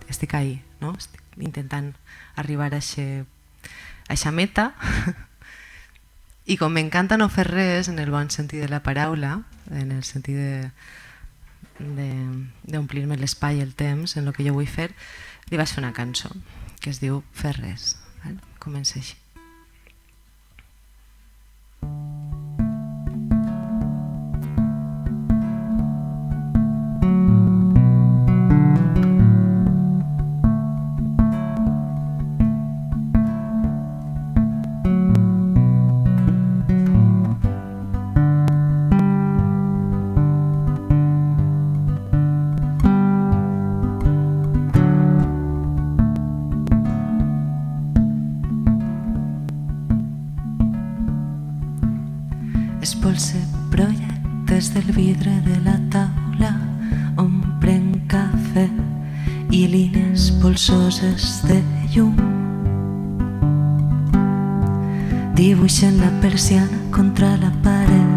estic ahí, no? Estic intentant arribar a aquesta meta i com m'encanta no fer res en el bon sentit de la paraula, en el sentit d'omplir-me l'espai i el temps en el que jo vull fer, li vaig fer una cançó que es diu Fer res. Comença així. Espolse projectes del vidre de la taula on pren cafè i línies polsoses de llum. Dibuixen la persiana contra la paret.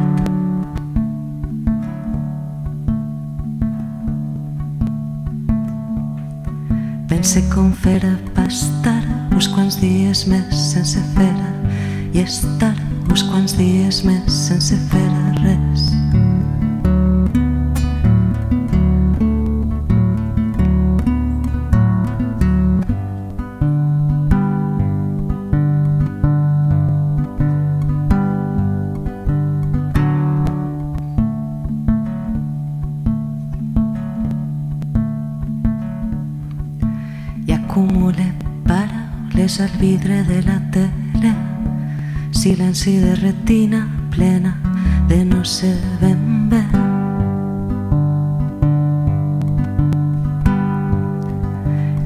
Pense com fer pa estar uns quants dies més sense fer i estar uns quants dies més sense fer res. I acumule paraules al vidre de la tele, silenci de retina plena de no sé ben bé.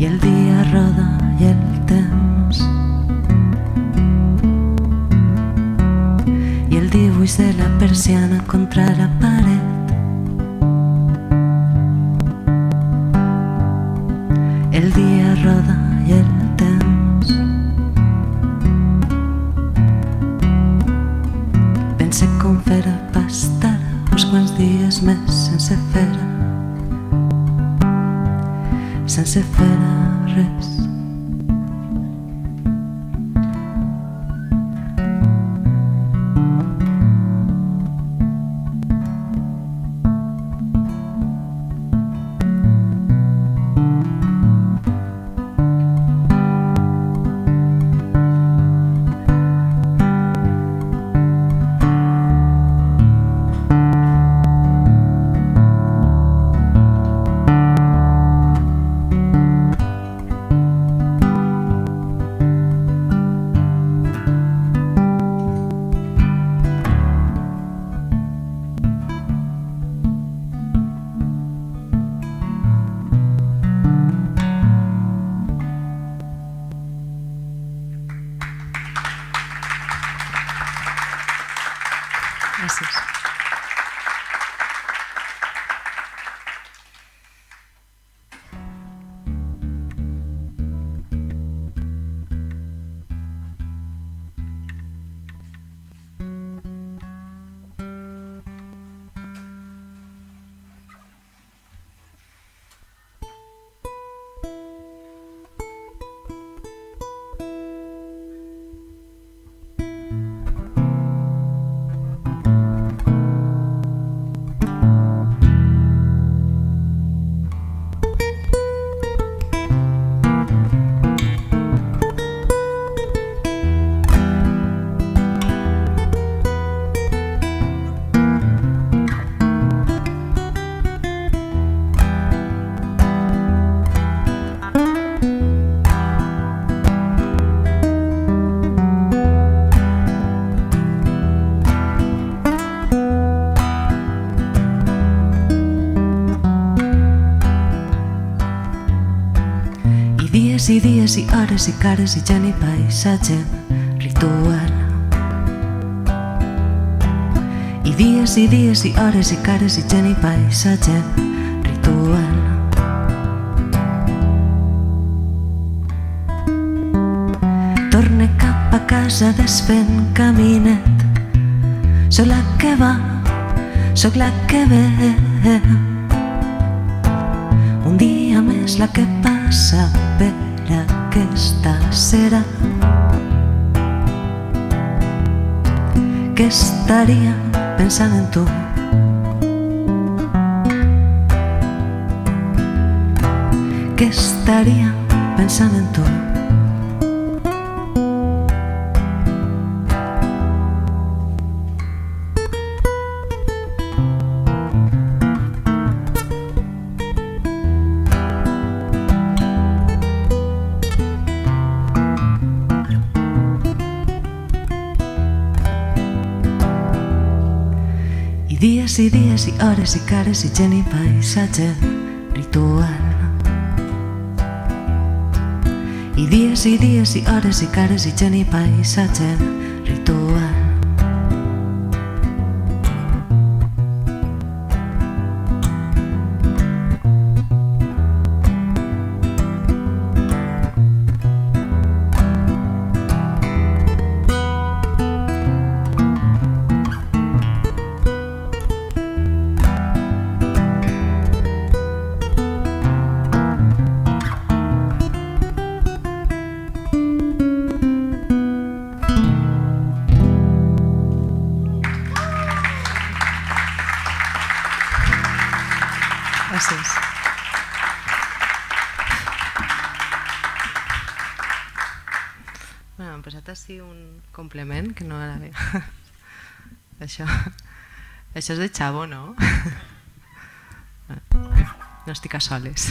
I el dia roda i el temps i el dibuix de la persiana contra la paret. El dia roda i el temps. Pense com fer pa estar uns quants dies més sense fer res. Gràcies. I dies i hores i cares i ja ni paisatge ritual. I dies i hores i cares i ja ni paisatge ritual. Torne cap a casa desfent caminet. Soc la que va, soc la que ve. Un dia més la que passa. saber aquesta serà, que estaria pensant en tu, que estaria pensant en tu. I dies i hores i cares i gent i paisatge ritual. I dies i hores i cares i gent i paisatge ritual. Gràcies. M'han posat així un complement que no era bé. Això és de Xavo, no? No estic a soles.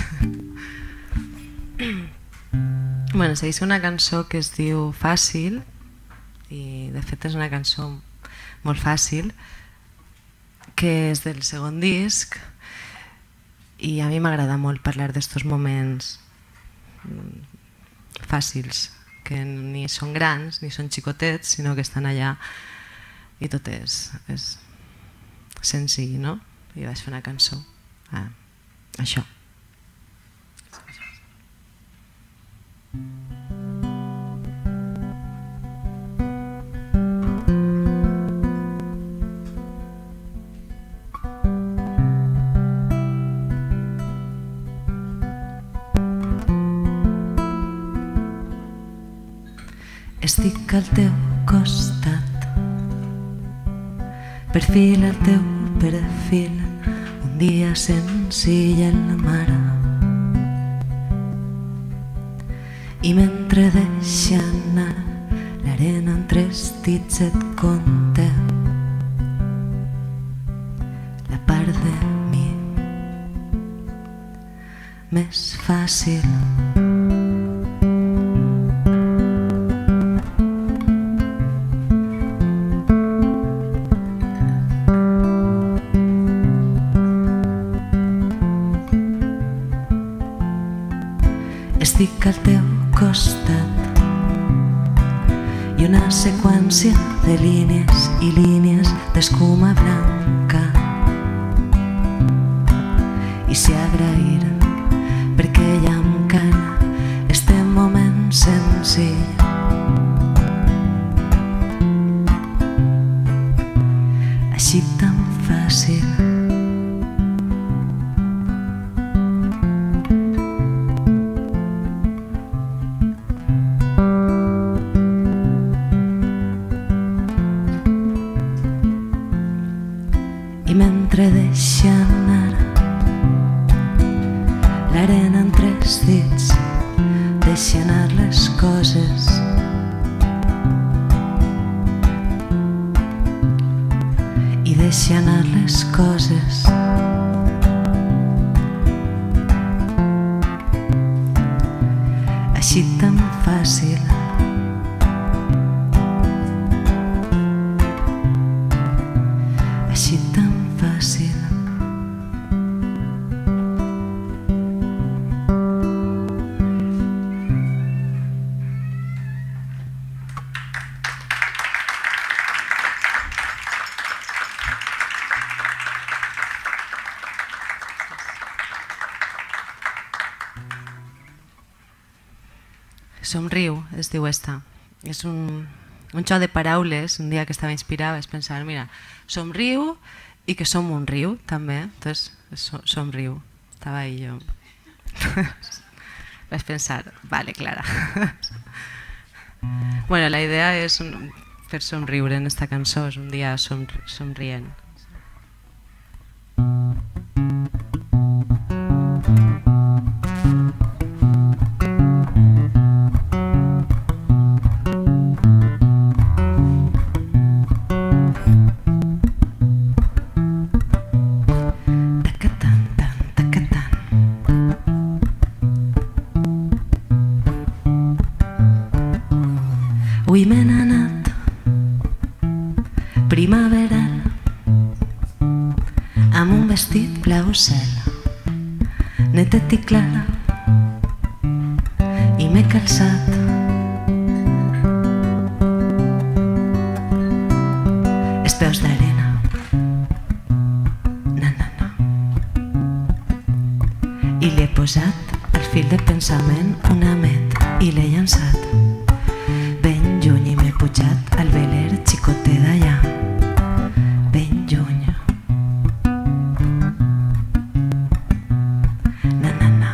Bueno, segueix una cançó que es diu Fàcil, i de fet és una cançó molt fàcil, que és del segon disc, i a mi m'agrada molt parlar d'estos moments fàcils, que ni són grans ni són xicotets, sinó que estan allà i tot és senzill, no? I vaig fer una cançó, això. Estic al teu costat, perfil al teu perfil, un dia senzill al mar. I mentre deixa anar l'arena entre els dits et conta la part de mi més fàcil. Estic al teu costat i una seqüència de línies i línies d'escuma blanca, i si agrair perquè hi ha encara este moment senzill. Així tan fàcil. I mentre deixa anar l'arena entre els dits, deixa anar les coses, i deixa anar les coses. Així tan fàcil. Així tan fàcil. Somriu, es diu esta. És un joc de paraules. Un dia que estava inspirada vaig pensar, mira, somriu i que som un riu també, entonces somriu, estava ahí jo. Vaig pensar, vale, Clara. Bueno, la idea és fer somriure en esta cançó, és un dia somrient. Avui me n'he anat primaveral amb un vestit blau cel, netet i clara, i m'he calçat els peus d'arena. Na, na, na. I li he posat al fil de pensament un amet i l'he llançat ben lluny i m'he pujat al veler xicotet d'allà, ben lluny. Na, na, na.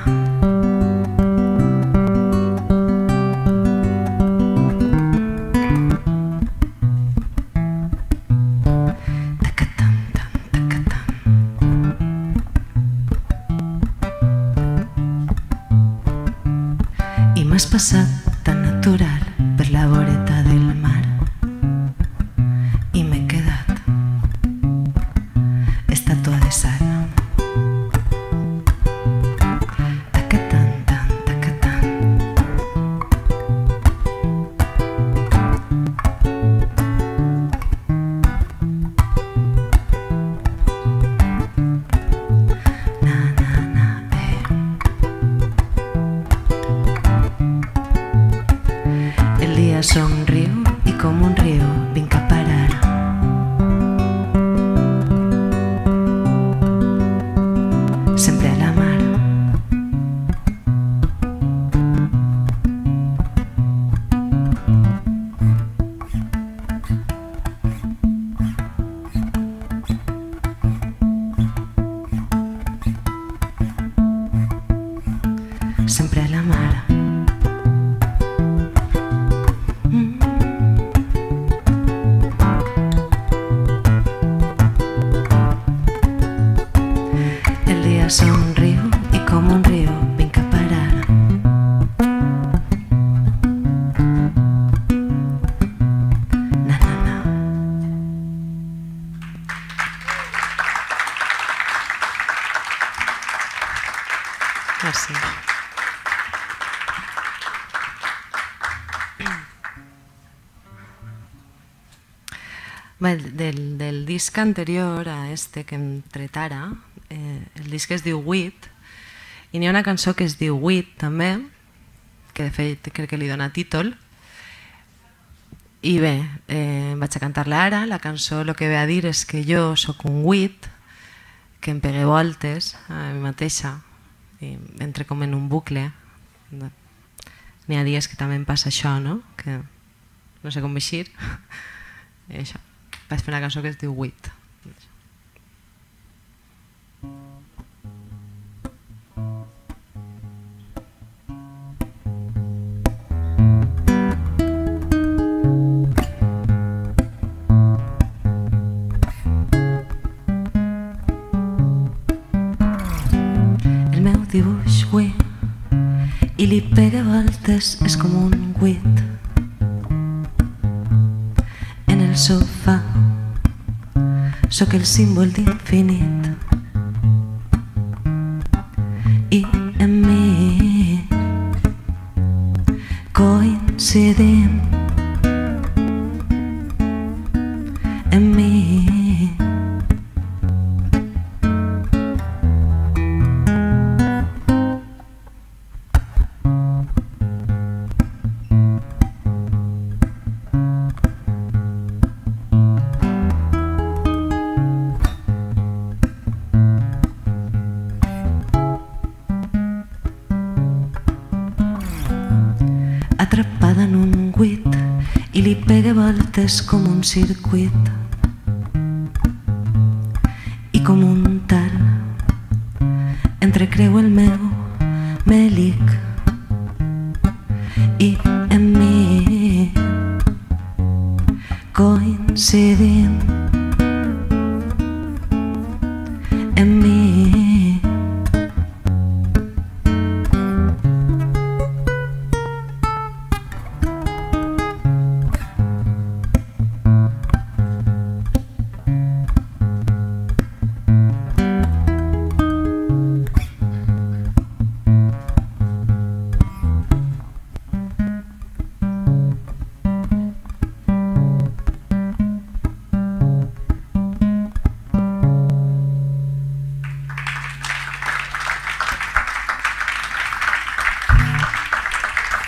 Tacatam, tam, tacatam. I m'has passat tan natural per la voreta del mar i m'he quedat estàtua de sal. Tacatan, tan, tacatan. Na, na, na, El dia somriu i com un riu vinc a parar. Sempre a la mar. Sempre a la mar. El dia somriu i com un riu vinc a parar. Na, na, na. Merci. Bé, del disc anterior a este que hem tret ara, el disc es diu Wit, i n'hi ha una cançó que es diu Wit també, que de fet crec que li dona títol, i bé, vaig a cantar-la ara. La cançó el que ve a dir és que jo sóc un wit, que em pegue voltes a mi mateixa, i entre com en un bucle. N'hi ha dies que també em passa això, no? Que no sé com eixir. I això. Vaig fer una cançó que es diu Wit. El meu dibuix avui i li pega voltes és com un wit en el sofà. Sóc el símbol d'infinit i en mi coincidim en mi. Atrapada en un wit i li pega voltes com un circuit i com un tal entrecreu el meu melic coincidint en mi.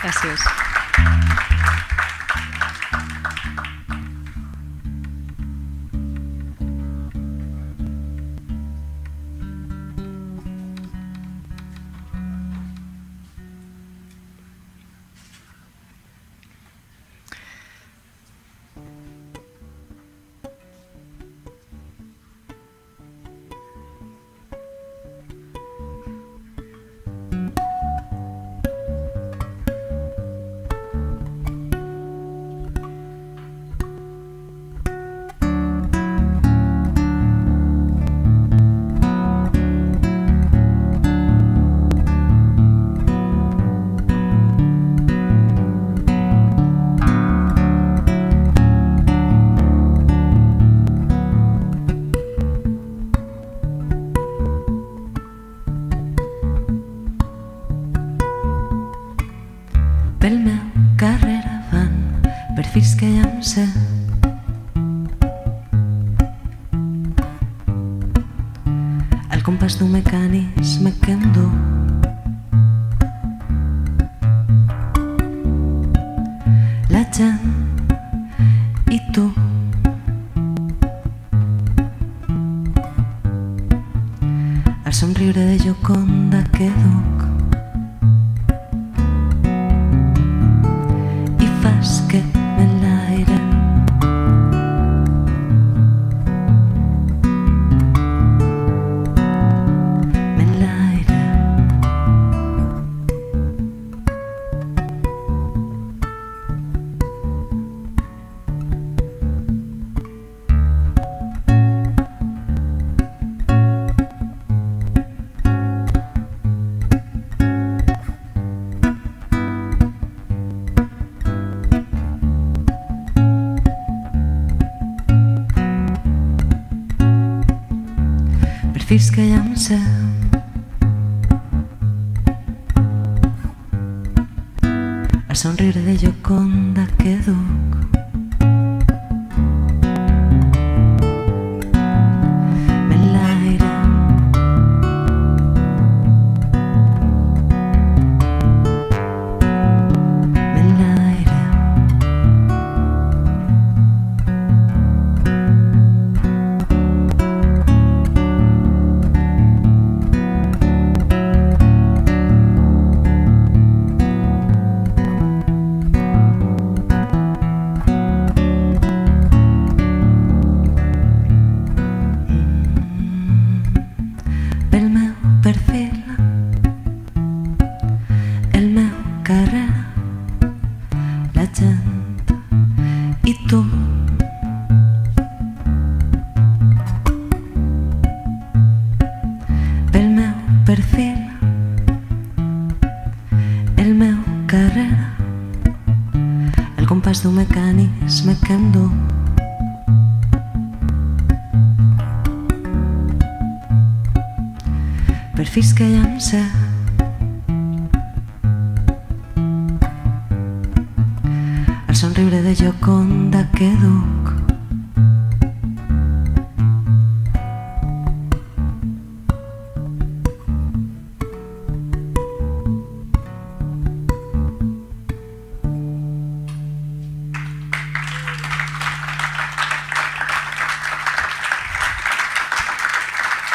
Gràcies. Pel meu carrera van perfils que ja em sé. Al compàs d'un mecanisme que em du. La gent i tu. Al somriure de Gioconda que duc. Que m'enlaire. M'enlaire. Perfils que ja em sé. Al somriure de Gioconda que duc. M'enlaire. M'enlaire. Pel meu perfil, el meu carrera, la gent i tu. Pel meu perfil, el meu carrera, el compàs d'un mecanisme que em du. Perfils que ja em sé. Al somriure de Gioconda que duc.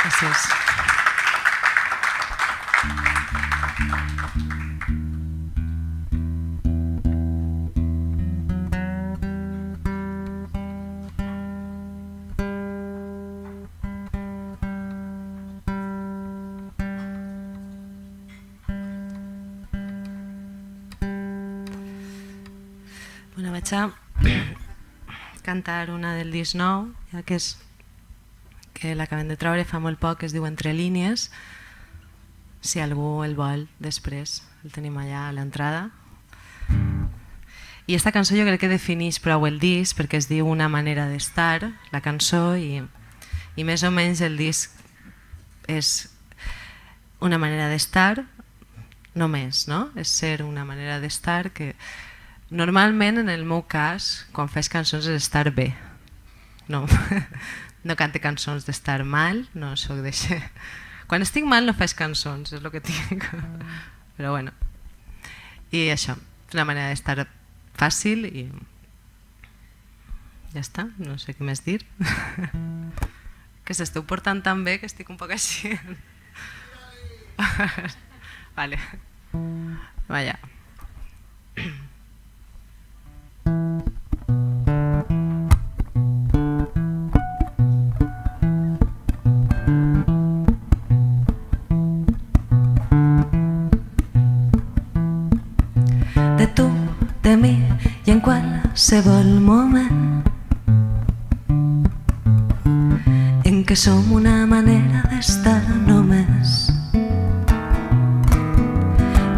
Gràcies. Bueno, vaig a cantar una del disc nou, ja que l'acabem de treure fa molt poc, es diu Entre línies. Si algú el vol, després el tenim allà a l'entrada. I aquesta cançó jo crec que defineix prou el disc, perquè es diu Una manera d'estar, la cançó, i més o menys el disc és una manera d'estar, només, no? És ser una manera d'estar que normalment, en el meu cas, quan faig cançons és estar bé. No cante cançons d'estar mal, no soc d'això. Quan estic mal no faig cançons, és el que tinc. Però bueno. I això, és una manera d'estar fàcil i ja està, no sé què més dir. Que s'esteu portant tan bé que estic un poc així. Vale. Vaya. De tu, de mi i en qualsevol moment en què som una manera d'estar només,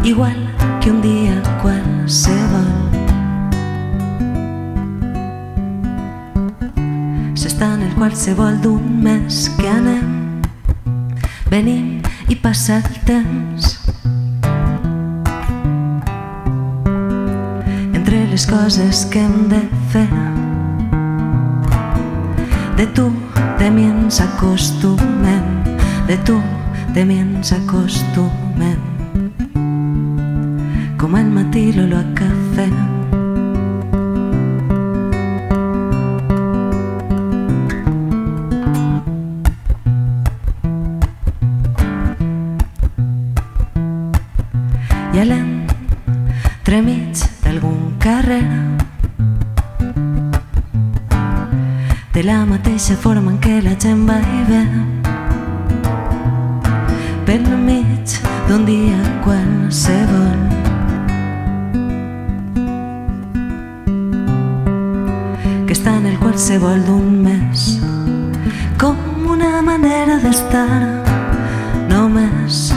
igual que un dia qualsevol. S'està en el qualsevol d'un mes que anem, venim i passa el temps. Entre les coses que hem de fer, de tu, de mi ens acostumem, de tu, de mi ens acostumem, com al matí l'olor a cafè. I a l'entremig d'algun carrer, de la mateixa forma en què la gent va i ve, pel mig d'un dia qualsevol, que està en el qualsevol d'un mes, com una manera d'estar només.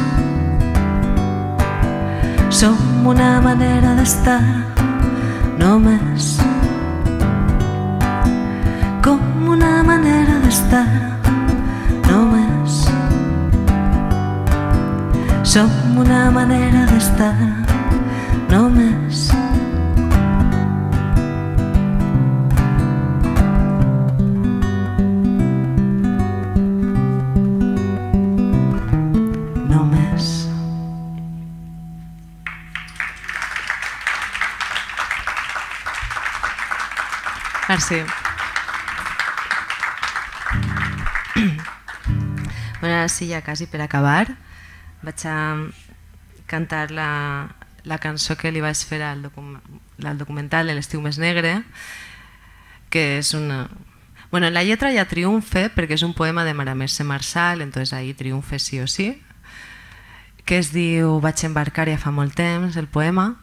Som una manera d'estar només, com una manera d'estar només. Som una manera d'estar només. Només. Merci. Bueno, ara sí, ja quasi per acabar, vaig a cantar la cançó que li vaig fer al documental de l'Estiu més negre, que és una... Bueno, en la lletra ja triomfe perquè és un poema de Maria Mercè Marçal, entonces ahí triomfe sí o sí, que es diu Vaig embarcar ja fa molt temps, el poema,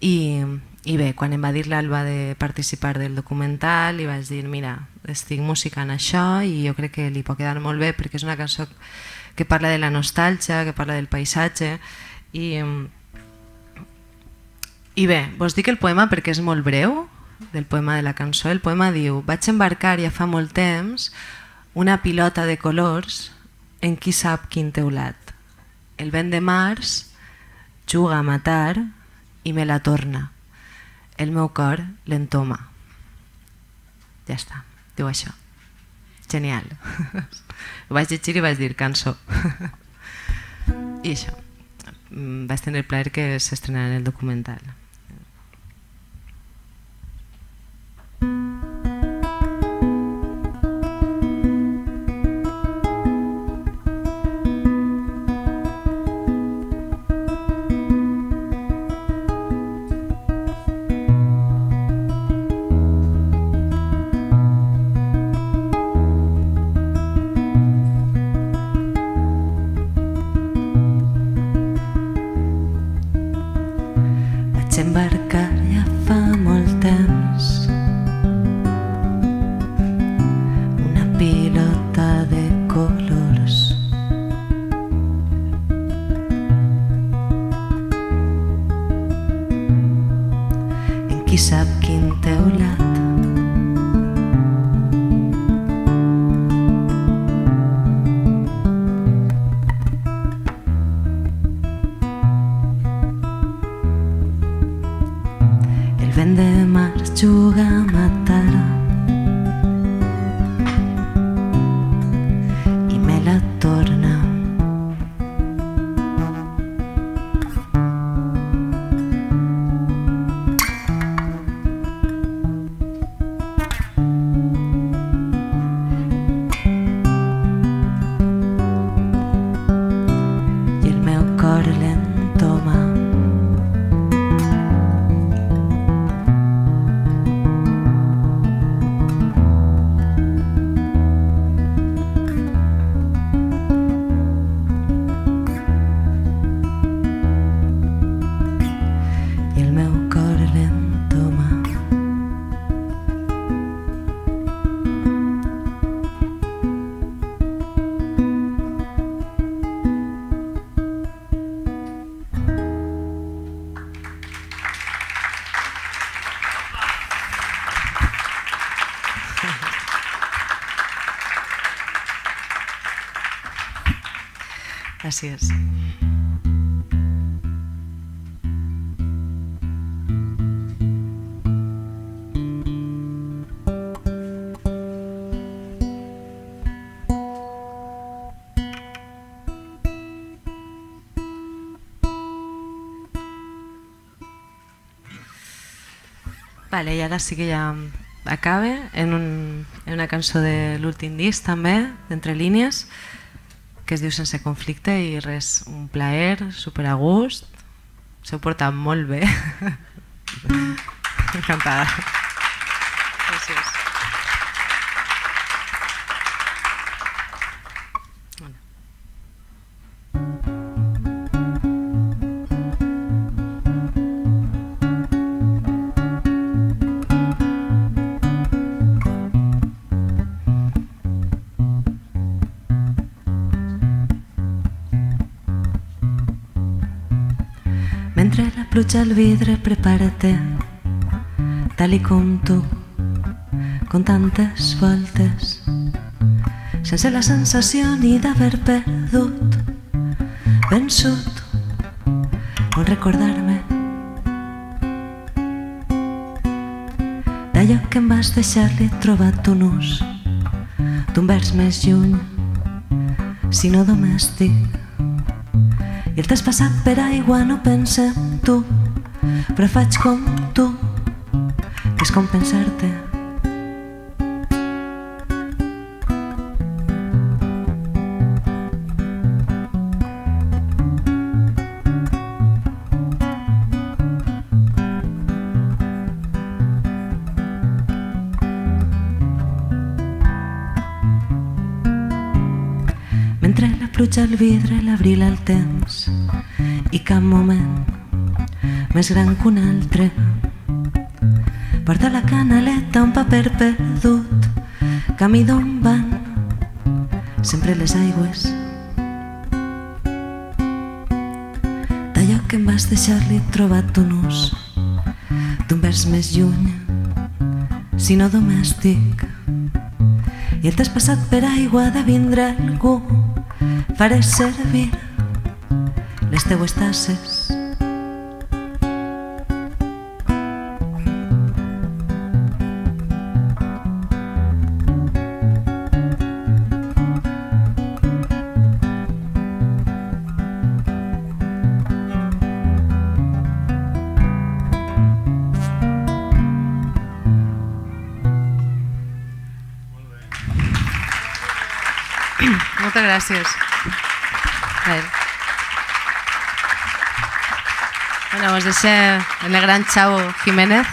i bé, quan em va dir l'Alba de participar del documental, li vaig dir, mira, estic musicant això i jo crec que li pot quedar molt bé perquè és una cançó que parla de la nostàlgia, que parla del paisatge i bé, vos dic el poema perquè és molt breu, del poema de la cançó. El poema diu: vaig embarcar ja fa molt temps una pilota de colors en qui sap quin teulat. El vent de març juga a matar i me la torna. El meu cor l'entoma. Ja està, diu això. Genial. Ho vaig llegir i vaig dir cançó. I això. Vaig tenir el plaer que s'estrenarà en el documental. Embarcar ja fa molt temps qui sap quin teulat. El vent de març juga a matar i me la torna. I el meu cor l'entoma. I el meu cor l'entoma. Gràcies. Vale, i ara sí que ja acabe en una cançó de l'últim disc també, d'Entre línies, que es diu Sense conflicte i res, un plaer, super a gust, s'ho portat molt bé. Encantada. Gràcies. Mentre la pluja al vidre, prepara-te, tal i com tu, con tantes voltes, sense la sensació ni d'haver perdut, vençut, vol recordar-me d'allò que em vas deixar. Li he trobat un ús d'un vers més lluny, sinó domèstic. I el t'has passat per aigua, no pensa en tu, però faig com tu, que és compensar-te. Mentre la pluja al vidre, l'abril al temps, i cap moment més gran que un altre. Porta la canaleta, un paper perdut, camí d'on van sempre les aigües. D'allò que em vas deixar li he trobat un ús d'un vers més lluny, sinó domèstic. I el t'has passat per aigua, de vindre algú, faré servir les teues tasses. Moltes gràcies. Bueno, us deixo el gran Chavo Jiménez.